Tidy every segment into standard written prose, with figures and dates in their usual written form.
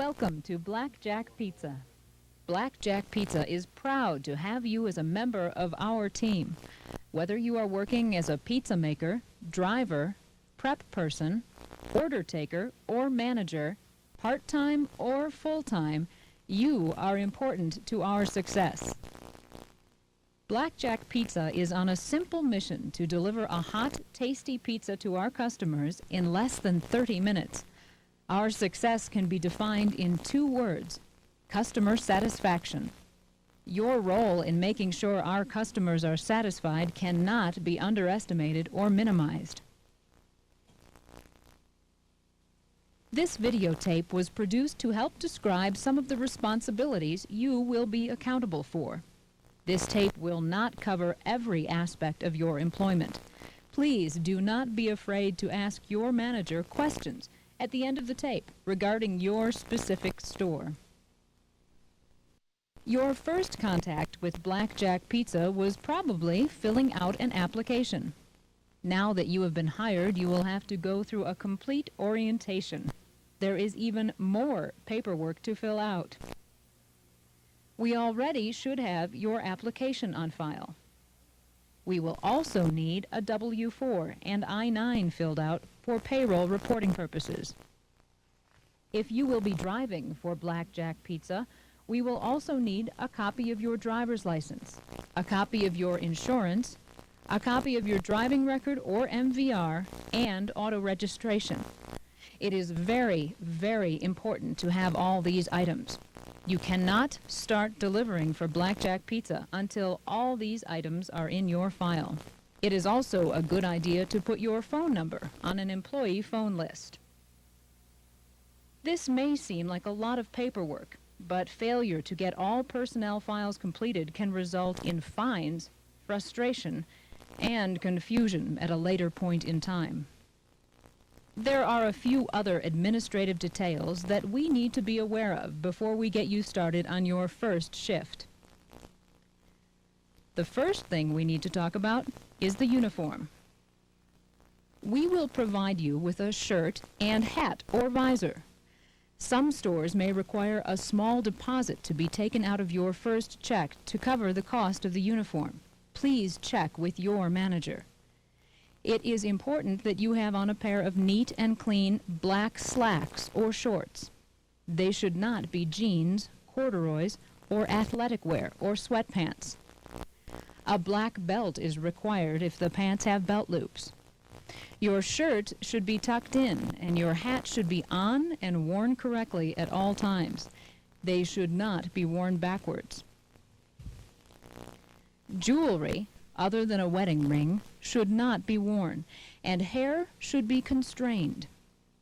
Welcome to Blackjack Pizza. Blackjack Pizza is proud to have you as a member of our team. Whether you are working as a pizza maker, driver, prep person, order taker, or manager, part-time or full-time, you are important to our success. Blackjack Pizza is on a simple mission to deliver a hot, tasty pizza to our customers in less than 30 minutes. Our success can be defined in 2 words: customer satisfaction. Your role in making sure our customers are satisfied cannot be underestimated or minimized. This videotape was produced to help describe some of the responsibilities you will be accountable for. This tape will not cover every aspect of your employment. Please do not be afraid to ask your manager questions at the end of the tape regarding your specific store. Your first contact with Blackjack Pizza was probably filling out an application. Now that you have been hired, you will have to go through a complete orientation. There is even more paperwork to fill out. We already should have your application on file. We will also need a W-4 and I-9 filled out for payroll reporting purposes. If you will be driving for Blackjack Pizza, we will also need a copy of your driver's license, a copy of your insurance, a copy of your driving record or MVR, and auto registration. It is very, very important to have all these items. You cannot start delivering for Blackjack Pizza until all these items are in your file. It is also a good idea to put your phone number on an employee phone list. This may seem like a lot of paperwork, but failure to get all personnel files completed can result in fines, frustration, and confusion at a later point in time. There are a few other administrative details that we need to be aware of before we get you started on your first shift. The first thing we need to talk about is the uniform. We will provide you with a shirt and hat or visor. Some stores may require a small deposit to be taken out of your first check to cover the cost of the uniform. Please check with your manager. It is important that you have on a pair of neat and clean black slacks or shorts. They should not be jeans, corduroys, or athletic wear or sweatpants. A black belt is required if the pants have belt loops. Your shirt should be tucked in, and your hat should be on and worn correctly at all times. They should not be worn backwards. Jewelry, other than a wedding ring, should not be worn, and hair should be constrained.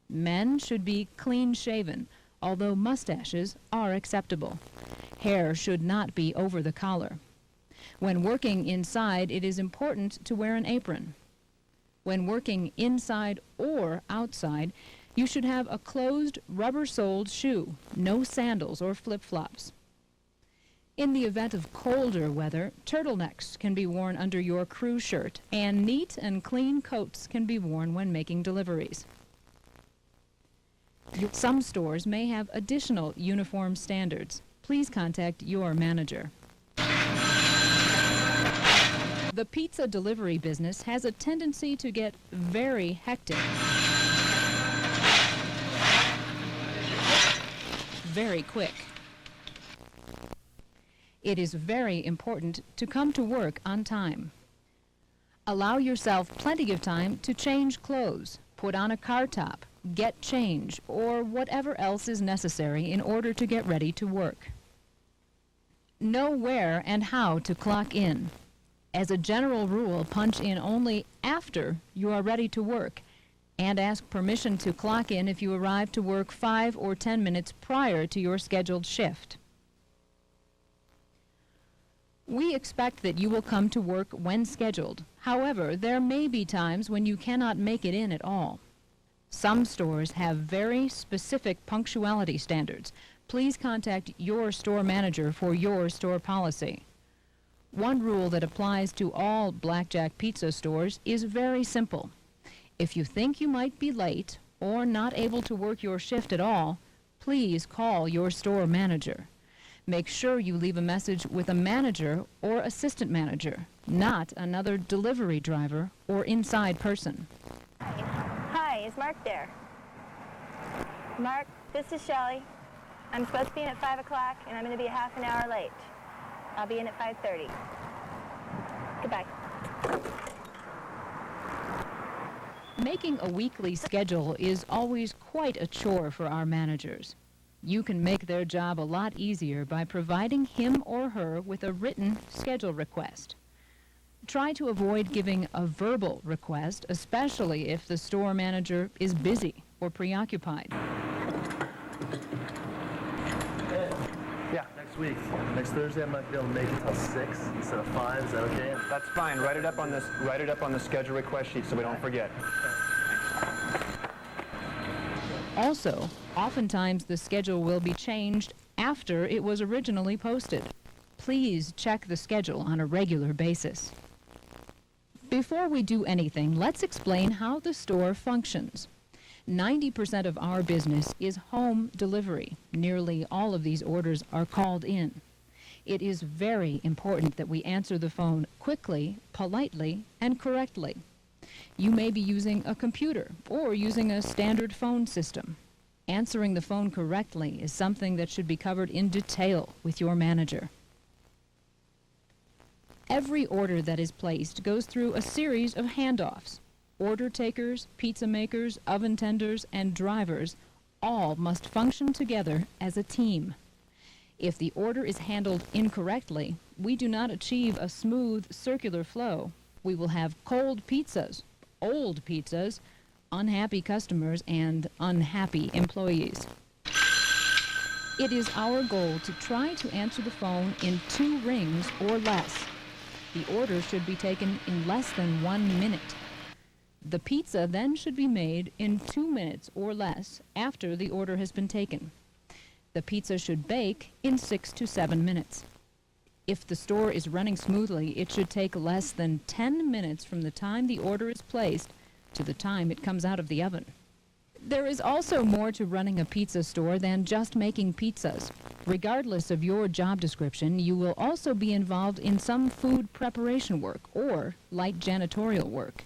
Men should be clean-shaven, although mustaches are acceptable. Hair should not be over the collar. When working inside, it is important to wear an apron. When working inside or outside, you should have a closed, rubber-soled shoe, no sandals or flip-flops. In the event of colder weather, turtlenecks can be worn under your crew shirt, and neat and clean coats can be worn when making deliveries. Some stores may have additional uniform standards. Please contact your manager. The pizza delivery business has a tendency to get very hectic very quick. It is very important to come to work on time. Allow yourself plenty of time to change clothes, put on a car top, get change, or whatever else is necessary in order to get ready to work. Know where and how to clock in. As a general rule, punch in only after you are ready to work, and ask permission to clock in if you arrive to work 5 or 10 minutes prior to your scheduled shift. We expect that you will come to work when scheduled. However, there may be times when you cannot make it in at all. Some stores have very specific punctuality standards. Please contact your store manager for your store policy. One rule that applies to all Blackjack Pizza stores is very simple. If you think you might be late or not able to work your shift at all, please call your store manager. Make sure you leave a message with a manager or assistant manager, not another delivery driver or inside person. Hi, is Mark there? Mark, this is Shelley. I'm supposed to be in at 5 o'clock, and I'm going to be a half an hour late. I'll be in at 5:30. Goodbye. Making a weekly schedule is always quite a chore for our managers. You can make their job a lot easier by providing him or her with a written schedule request. Try to avoid giving a verbal request, especially if the store manager is busy or preoccupied. Yeah, next week. Next Thursday, I might be able to make it till 6 instead of 5. Is that okay? That's fine. Write it up on this. Write it up on the schedule request sheet so we don't forget. Also, oftentimes the schedule will be changed after it was originally posted. Please check the schedule on a regular basis. Before we do anything, let's explain how the store functions. 90% of our business is home delivery. Nearly all of these orders are called in. It is very important that we answer the phone quickly, politely, and correctly. You may be using a computer or using a standard phone system. Answering the phone correctly is something that should be covered in detail with your manager. Every order that is placed goes through a series of handoffs. Order takers, pizza makers, oven tenders, and drivers all must function together as a team. If the order is handled incorrectly, we do not achieve a smooth circular flow. We will have cold pizzas, old pizzas, unhappy customers, and unhappy employees. It is our goal to try to answer the phone in 2 rings or less. The order should be taken in less than 1 minute. The pizza then should be made in 2 minutes or less after the order has been taken. The pizza should bake in 6 to 7 minutes. If the store is running smoothly, it should take less than 10 minutes from the time the order is placed to the time it comes out of the oven. There is also more to running a pizza store than just making pizzas. Regardless of your job description, you will also be involved in some food preparation work or light janitorial work.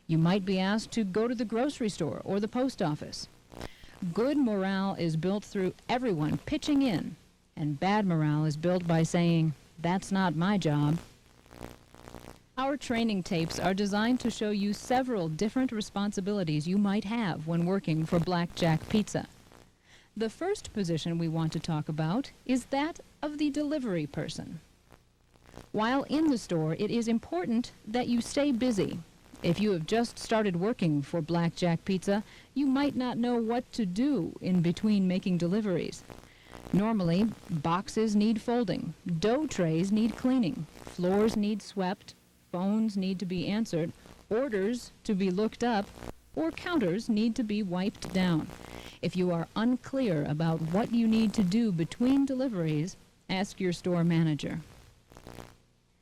You might be asked to go to the grocery store or the post office. Good morale is built through everyone pitching in, and bad morale is built by saying, "That's not my job." Our training tapes are designed to show you several different responsibilities you might have when working for Blackjack Pizza. The first position we want to talk about is that of the delivery person. While in the store, it is important that you stay busy. If you have just started working for Blackjack Pizza, you might not know what to do in between making deliveries. Normally, boxes need folding, dough trays need cleaning, floors need swept, phones need to be answered, orders to be looked up, or counters need to be wiped down. If you are unclear about what you need to do between deliveries, ask your store manager.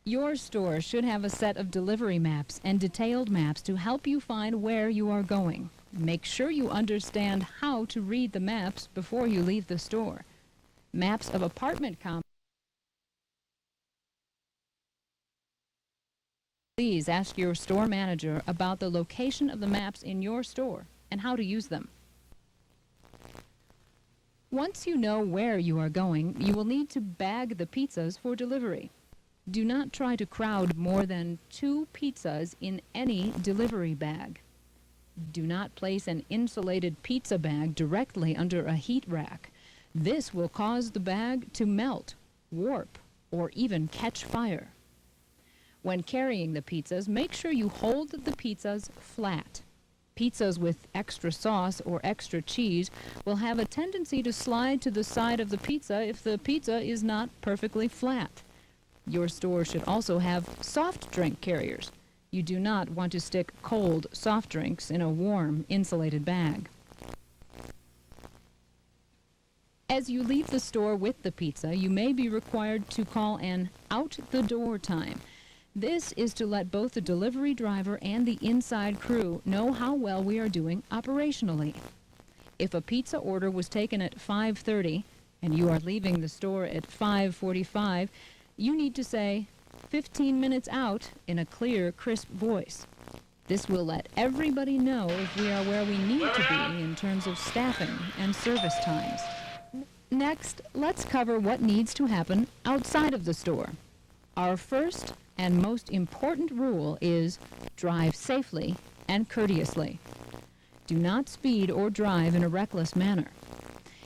Your store should have a set of delivery maps and detailed maps to help you find where you are going. Make sure you understand how to read the maps before you leave the store. Maps of apartment complexes. Please ask your store manager about the location of the maps in your store and how to use them. Once you know where you are going, you will need to bag the pizzas for delivery. Do not try to crowd more than 2 pizzas in any delivery bag. Do not place an insulated pizza bag directly under a heat rack. This will cause the bag to melt, warp, or even catch fire. When carrying the pizzas, make sure you hold the pizzas flat. Pizzas with extra sauce or extra cheese will have a tendency to slide to the side of the pizza if the pizza is not perfectly flat. Your store should also have soft drink carriers. You do not want to stick cold soft drinks in a warm, insulated bag. As you leave the store with the pizza, you may be required to call an out-the-door time. This is to let both the delivery driver and the inside crew know how well we are doing operationally. If a pizza order was taken at 5:30 and you are leaving the store at 5:45, you need to say 15 minutes out in a clear, crisp voice. This will let everybody know if we are where we need to be in terms of staffing and service times. Next, let's cover what needs to happen outside of the store. Our first and most important rule is drive safely and courteously. Do not speed or drive in a reckless manner.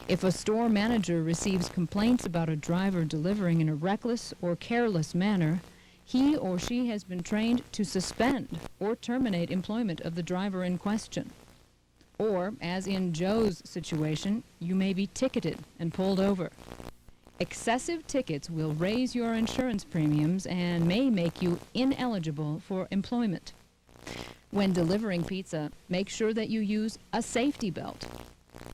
If a store manager receives complaints about a driver delivering in a reckless or careless manner, he or she has been trained to suspend or terminate employment of the driver in question. Or, as in Joe's situation, you may be ticketed and pulled over. Excessive tickets will raise your insurance premiums and may make you ineligible for employment. When delivering pizza, make sure that you use a safety belt.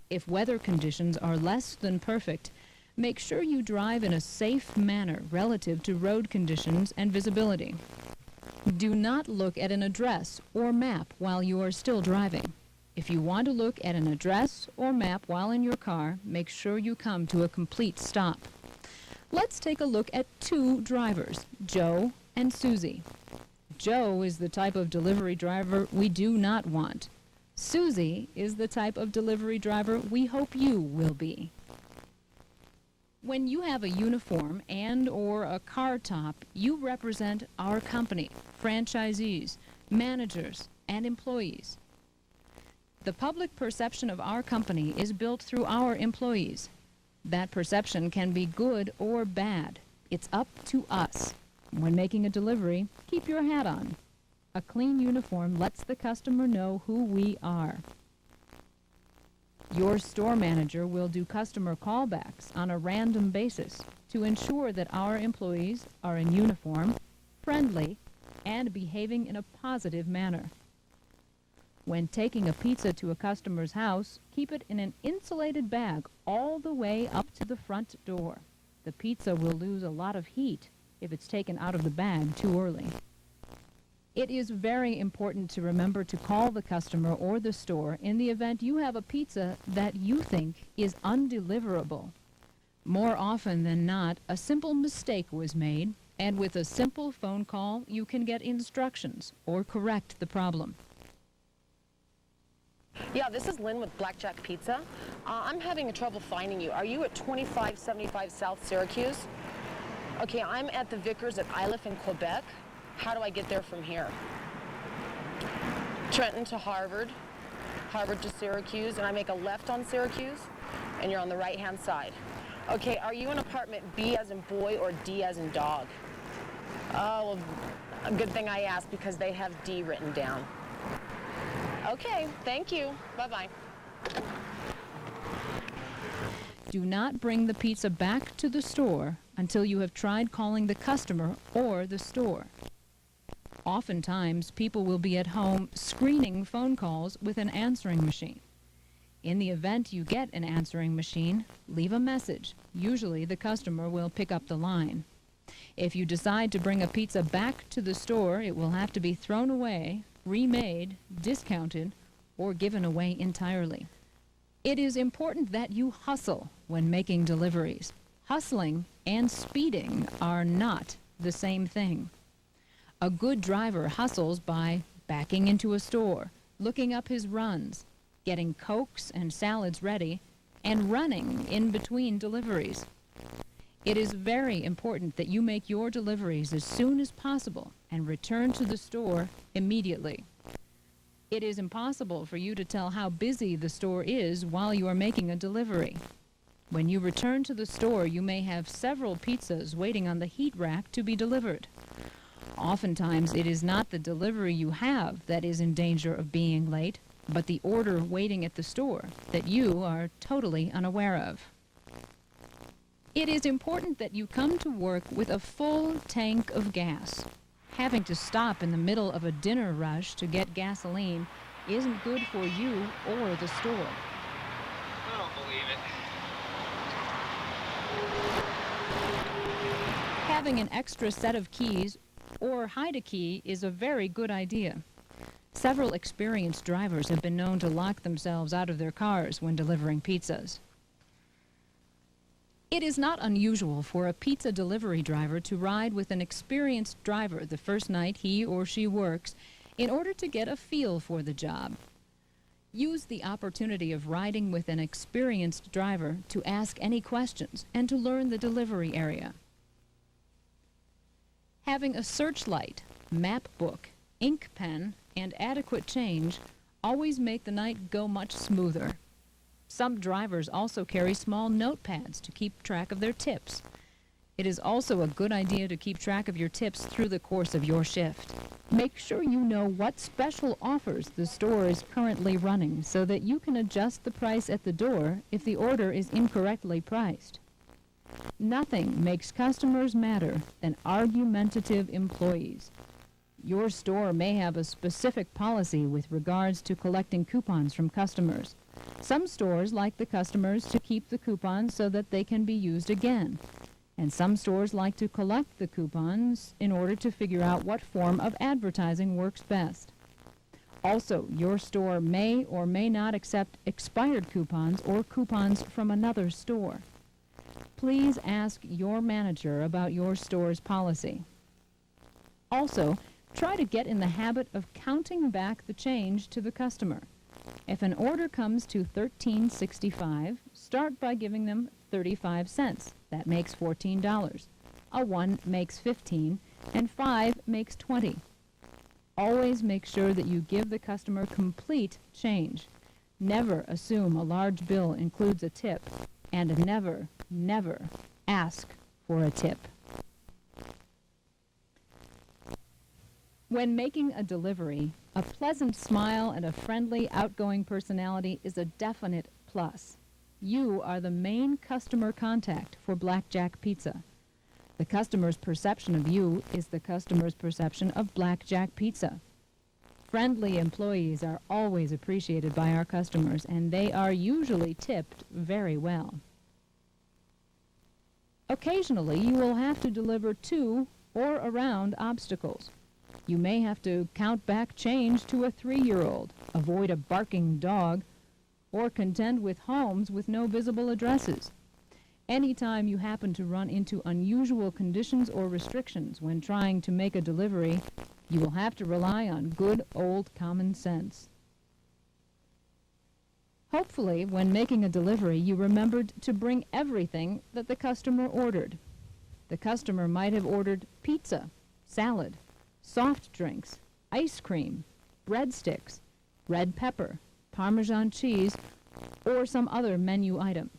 If weather conditions are less than perfect, make sure you drive in a safe manner relative to road conditions and visibility. Do not look at an address or map while you are still driving. If you want to look at an address or map while in your car, make sure you come to a complete stop. Let's take a look at two drivers, Joe and Susie. Joe is the type of delivery driver we do not want. Susie is the type of delivery driver we hope you will be. When you have a uniform and or a car top, you represent our company, franchisees, managers, and employees. The public perception of our company is built through our employees. That perception can be good or bad. It's up to us. When making a delivery, keep your hat on. A clean uniform lets the customer know who we are. Your store manager will do customer callbacks on a random basis to ensure that our employees are in uniform, friendly, and behaving in a positive manner. When taking a pizza to a customer's house, keep it in an insulated bag all the way up to the front door. The pizza will lose a lot of heat if it's taken out of the bag too early. It is very important to remember to call the customer or the store in the event you have a pizza that you think is undeliverable. More often than not, a simple mistake was made, and with a simple phone call, you can get instructions or correct the problem. Yeah, this is Lynn with Blackjack Pizza. I'm having trouble finding you. Are you at 2575 South Syracuse? Okay, I'm at the Vickers at Iliff in Quebec. How do I get there from here? Trenton to Harvard, Harvard to Syracuse, and I make a left on Syracuse, and you're on the right-hand side. Okay, are you in apartment B as in boy or D as in dog? Oh, well, a good thing I asked because they have D written down. Okay, thank you. Bye-bye. Do not bring the pizza back to the store until you have tried calling the customer or the store. Oftentimes, people will be at home screening phone calls with an answering machine. In the event you get an answering machine, leave a message. Usually, the customer will pick up the line. If you decide to bring a pizza back to the store, it will have to be thrown away, remade, discounted, or given away entirely. It is important that you hustle when making deliveries. Hustling and speeding are not the same thing. A good driver hustles by backing into a store, looking up his runs, getting Cokes and salads ready, and running in between deliveries. It is very important that you make your deliveries as soon as possible and return to the store immediately. It is impossible for you to tell how busy the store is while you are making a delivery. When you return to the store, you may have several pizzas waiting on the heat rack to be delivered. Oftentimes, it is not the delivery you have that is in danger of being late, but the order waiting at the store that you are totally unaware of. It is important that you come to work with a full tank of gas. Having to stop in the middle of a dinner rush to get gasoline isn't good for you or the store. I don't believe it. Having an extra set of keys or hide a key is a very good idea. Several experienced drivers have been known to lock themselves out of their cars when delivering pizzas. It is not unusual for a pizza delivery driver to ride with an experienced driver the first night he or she works in order to get a feel for the job. Use the opportunity of riding with an experienced driver to ask any questions and to learn the delivery area. Having a searchlight, map book, ink pen, and adequate change always make the night go much smoother. Some drivers also carry small notepads to keep track of their tips. It is also a good idea to keep track of your tips through the course of your shift. Make sure you know what special offers the store is currently running so that you can adjust the price at the door if the order is incorrectly priced. Nothing makes customers madder than argumentative employees. Your store may have a specific policy with regards to collecting coupons from customers. Some stores like the customers to keep the coupons so that they can be used again. And some stores like to collect the coupons in order to figure out what form of advertising works best. Also, your store may or may not accept expired coupons or coupons from another store. Please ask your manager about your store's policy. Also, try to get in the habit of counting back the change to the customer. If an order comes to $13.65, start by giving them 35 cents. That makes $14. A 1 makes 15, and 5 makes 20. Always make sure that you give the customer complete change. Never assume a large bill includes a tip, and never, never ask for a tip. When making a delivery, a pleasant smile and a friendly, outgoing personality is a definite plus. You are the main customer contact for Blackjack Pizza. The customer's perception of you is the customer's perception of Blackjack Pizza. Friendly employees are always appreciated by our customers, and they are usually tipped very well. Occasionally, you will have to deliver to or around obstacles. You may have to count back change to a 3-year-old, avoid a barking dog, or contend with homes with no visible addresses. Anytime you happen to run into unusual conditions or restrictions when trying to make a delivery, you will have to rely on good old common sense. Hopefully, when making a delivery, you remembered to bring everything that the customer ordered. The customer might have ordered pizza, salad, soft drinks, ice cream, breadsticks, red pepper, Parmesan cheese, or some other menu item.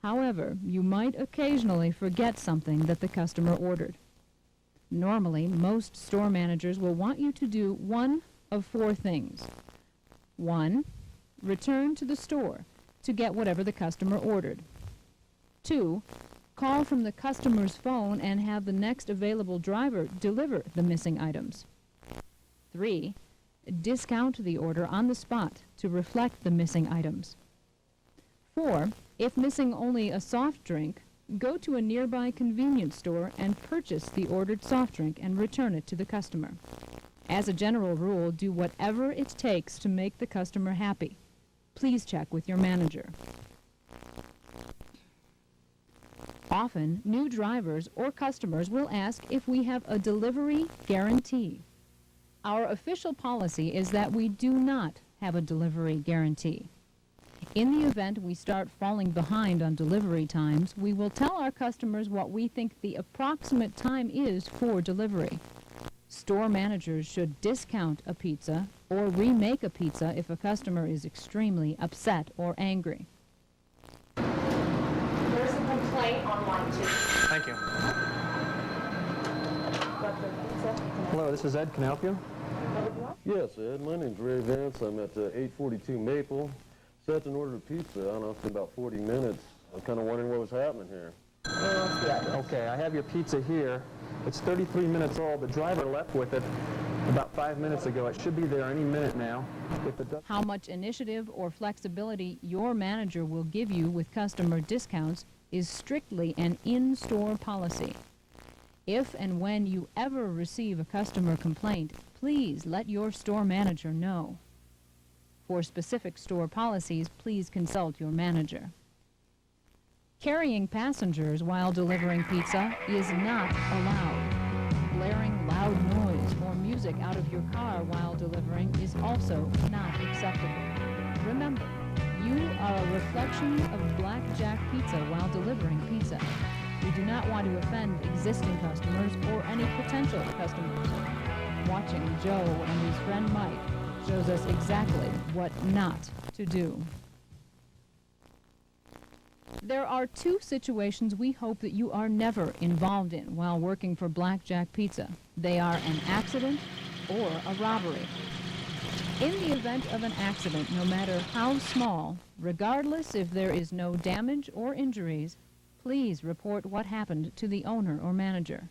However, you might occasionally forget something that the customer ordered. Normally, most store managers will want you to do one of 4 things. 1. Return to the store to get whatever the customer ordered. 2. Call from the customer's phone and have the next available driver deliver the missing items. 3. Discount the order on the spot to reflect the missing items. 4. If missing only a soft drink, go to a nearby convenience store and purchase the ordered soft drink and return it to the customer. As a general rule, do whatever it takes to make the customer happy. Please check with your manager. Often, new drivers or customers will ask if we have a delivery guarantee. Our official policy is that we do not have a delivery guarantee. In the event we start falling behind on delivery times, we will tell our customers what we think the approximate time is for delivery. Store managers should discount a pizza or remake a pizza if a customer is extremely upset or angry. There's a complaint on line 2. Thank you. Hello, this is Ed. Can I help you? Yes, Ed. My name's Ray Vance. I'm at 842 Maple. Set an order of pizza. I don't know, it's been about 40 minutes. I'm kind of wondering what was happening here. Okay, I have your pizza here. It's 33 minutes old. The driver left with it about 5 minutes ago. It should be there any minute now. How much initiative or flexibility your manager will give you with customer discounts is strictly an in-store policy. If and when you ever receive a customer complaint, please let your store manager know. For specific store policies, please consult your manager. Carrying passengers while delivering pizza is not allowed. Blaring loud noise or music out of your car while delivering is also not acceptable. Remember, you are a reflection of Blackjack Pizza while delivering pizza. We do not want to offend existing customers or any potential customers. Watching Joe and his friend Mike shows us exactly what not to do. There are two situations we hope that you are never involved in while working for Blackjack Pizza. They are an accident or a robbery. In the event of an accident, no matter how small, regardless if there is no damage or injuries, please report what happened to the owner or manager.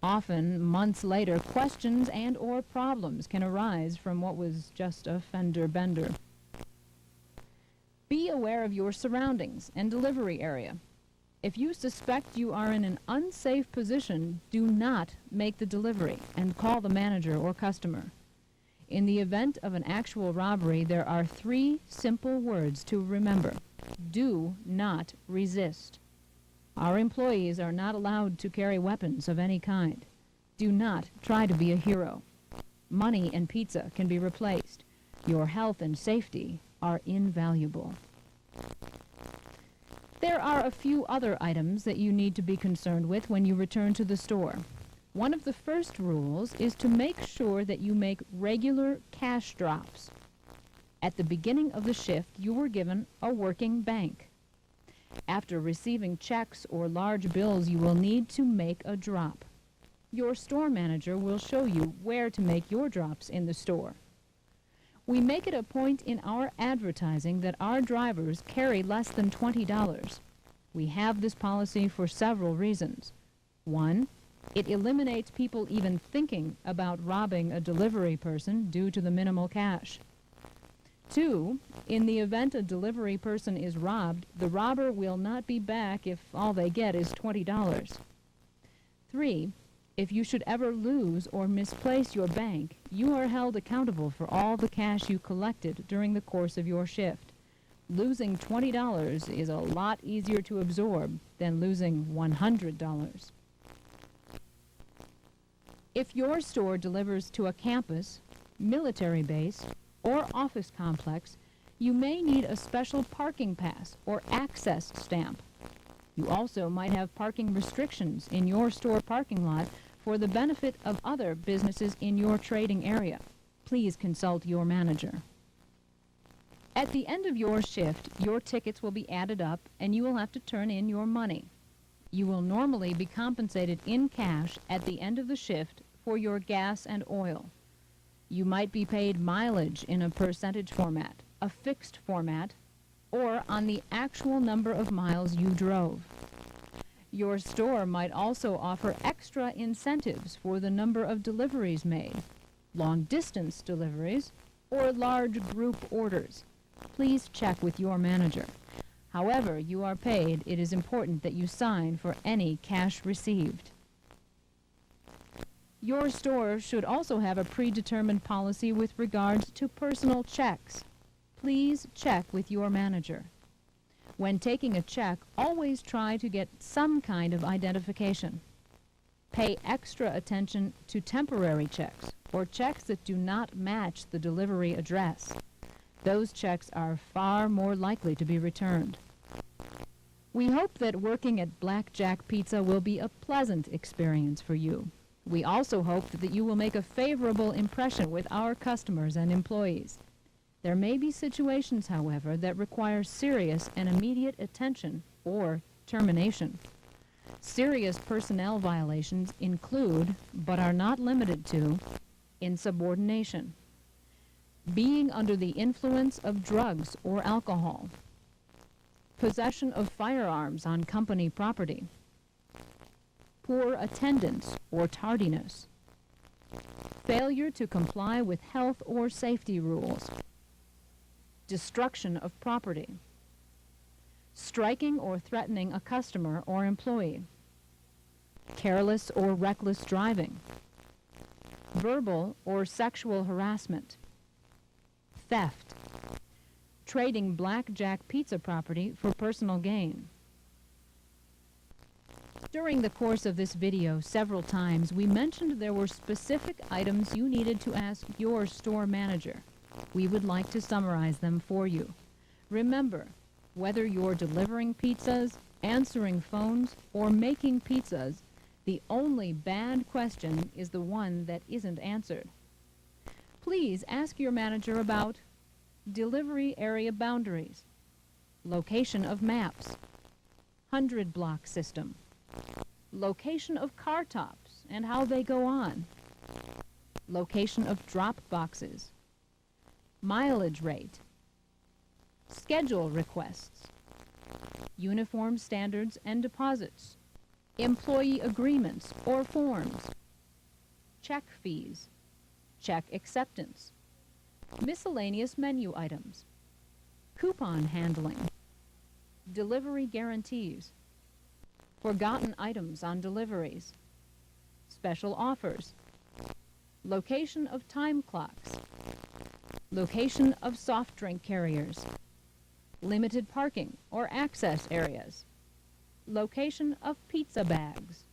Often, months later, questions and or problems can arise from what was just a fender bender. Be aware of your surroundings and delivery area. If you suspect you are in an unsafe position, do not make the delivery and call the manager or customer. In the event of an actual robbery, there are 3 simple words to remember. Do not resist. Our employees are not allowed to carry weapons of any kind. Do not try to be a hero. Money and pizza can be replaced. Your health and safety are invaluable. There are a few other items that you need to be concerned with when you return to the store. One of the first rules is to make sure that you make regular cash drops. At the beginning of the shift, you were given a working bank. After receiving checks or large bills, you will need to make a drop. Your store manager will show you where to make your drops in the store. We make it a point in our advertising that our drivers carry less than $20. We have this policy for several reasons. 1, it eliminates people even thinking about robbing a delivery person due to the minimal cash. 2, in the event a delivery person is robbed, the robber will not be back if all they get is $20. 3, if you should ever lose or misplace your bank, you are held accountable for all the cash you collected during the course of your shift. Losing $20 is a lot easier to absorb than losing $100. If your store delivers to a campus, military base, or office complex, you may need a special parking pass or access stamp. You also might have parking restrictions in your store parking lot for the benefit of other businesses in your trading area. Please consult your manager. At the end of your shift, your tickets will be added up and you will have to turn in your money. You will normally be compensated in cash at the end of the shift for your gas and oil. You might be paid mileage in a percentage format, a fixed format, or on the actual number of miles you drove. Your store might also offer extra incentives for the number of deliveries made, long-distance deliveries, or large group orders. Please check with your manager. However you are paid, it is important that you sign for any cash received. Your store should also have a predetermined policy with regards to personal checks. Please check with your manager. When taking a check, always try to get some kind of identification. Pay extra attention to temporary checks or checks that do not match the delivery address. Those checks are far more likely to be returned. We hope that working at Blackjack Pizza will be a pleasant experience for you. We also hope that you will make a favorable impression with our customers and employees. There may be situations, however, that require serious and immediate attention or termination. Serious personnel violations include, but are not limited to, insubordination, being under the influence of drugs or alcohol, possession of firearms on company property, poor attendance or tardiness, failure to comply with health or safety rules, destruction of property, striking or threatening a customer or employee, careless or reckless driving, verbal or sexual harassment, theft, trading Blackjack pizza property for personal gain. During the course of this video, several times we mentioned there were specific items you needed to ask your store manager. We would like to summarize them for you. Remember, whether you're delivering pizzas, answering phones, or making pizzas, the only bad question is the one that isn't answered. Please ask your manager about delivery area boundaries, location of maps, 100 block system, location of car tops and how they go on, location of drop boxes, mileage rate, schedule requests, uniform standards and deposits, employee agreements or forms, check fees, check acceptance, miscellaneous menu items, coupon handling, delivery guarantees, forgotten items on deliveries, special offers, location of time clocks, location of soft drink carriers, limited parking or access areas, location of pizza bags,